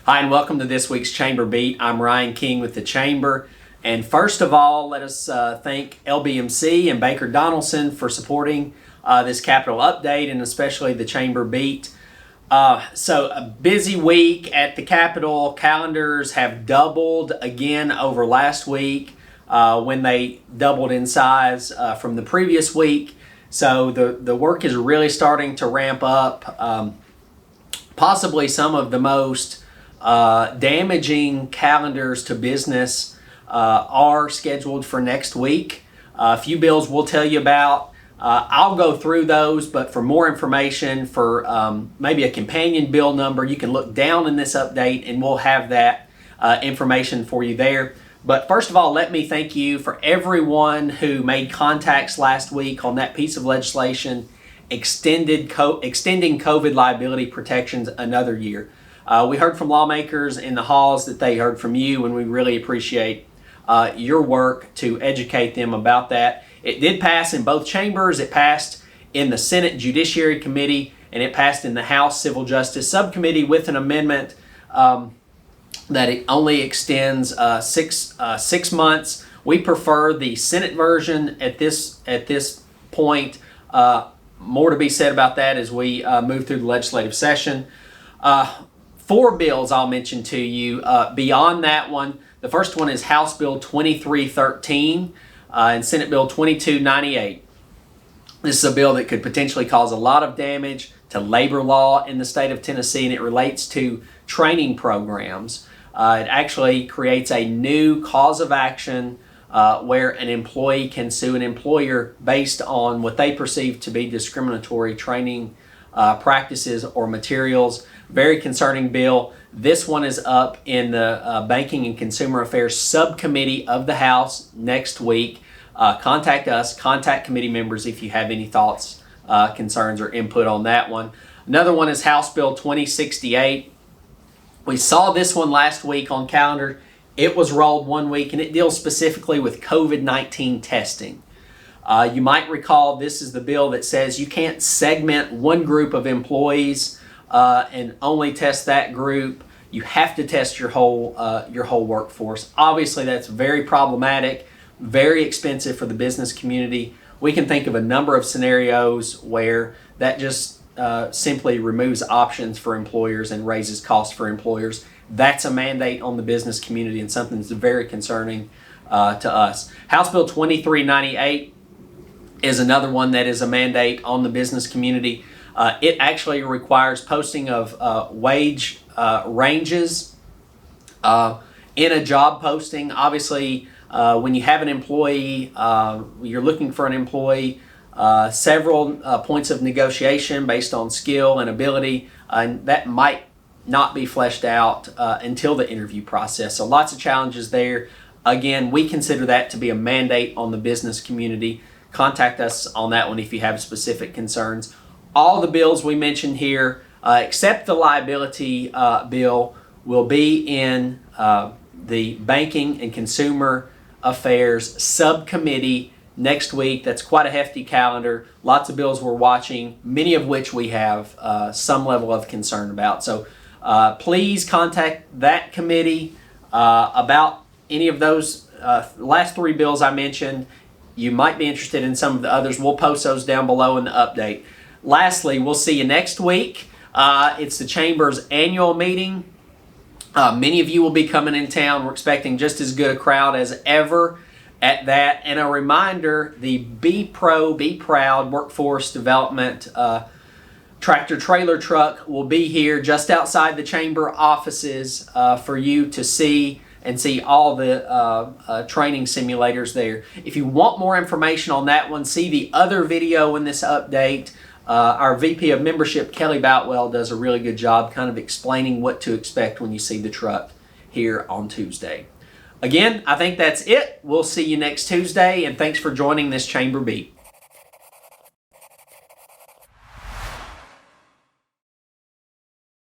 Hi, and welcome to this week's Chamber Beat. I'm Ryan King with the Chamber. And first of all, let us thank LBMC and Baker Donaldson for supporting this Capitol update and especially the Chamber Beat. So a busy week at the Capitol. Calendars have doubled again over last week when they doubled in size from the previous week. So the work is really starting to ramp up. Possibly some of the most damaging calendars to business are scheduled for next week. A few bills we'll tell you about. I'll go through those, but for more information, for maybe a companion bill number, you can look down in this update and we'll have that information for you there. But first of all, let me thank you for everyone who made contacts last week on that piece of legislation extending COVID liability protections another year. We heard from lawmakers in the halls that they heard from you, and we really appreciate your work to educate them about that. It did pass in both chambers. It passed in the Senate Judiciary Committee, and it passed in the House Civil Justice Subcommittee with an amendment that it only extends 6 months. We prefer the Senate version at this point. More to be said about that as we move through the legislative session. 4 bills I'll mention to you beyond that one. The first one is House Bill 2313 and Senate Bill 2298. This is a bill that could potentially cause a lot of damage to labor law in the state of Tennessee, and it relates to training programs. It actually creates a new cause of action where an employee can sue an employer based on what they perceive to be discriminatory training practices or materials. Very concerning bill. This one is up in the Banking and Consumer Affairs Subcommittee of the House next week. Contact us, contact committee members if you have any thoughts, concerns, or input on that one. Another one is House Bill 2068. We saw this one last week on calendar. It was rolled 1 week, and it deals specifically with COVID-19 testing. You might recall this is the bill that says you can't segment one group of employees and only test that group. You have to test your whole workforce. Obviously, that's very problematic, very expensive for the business community. We can think of a number of scenarios where that just simply removes options for employers and raises costs for employers. That's a mandate on the business community and something that's very concerning to us. House Bill 2398 is another one that is a mandate on the business community. It actually requires posting of wage ranges in a job posting. Obviously, when you have an employee, you're looking for an employee, several points of negotiation based on skill and ability, and that might not be fleshed out until the interview process. So lots of challenges there. Again, we consider that to be a mandate on the business community. Contact us on that one if you have specific concerns. All the bills we mentioned here, except the liability bill, will be in the Banking and Consumer Affairs Subcommittee next week. That's quite a hefty calendar. Lots of bills we're watching, many of which we have some level of concern about. So please contact that committee about any of those last 3 bills I mentioned. You might be interested in some of the others. We'll post those down below in the update. Lastly, we'll see you next week. It's the Chamber's annual meeting. Many of you will be coming in town. We're expecting just as good a crowd as ever at that. And a reminder, the Be Proud Workforce Development tractor trailer truck will be here just outside the Chamber offices for you to see and see all the training simulators there. If you want more information on that one, see the other video in this update. Our VP of Membership, Kelly Boutwell, does a really good job kind of explaining what to expect when you see the truck here on Tuesday. Again, I think that's it. We'll see you next Tuesday, and thanks for joining this Chamber Beat.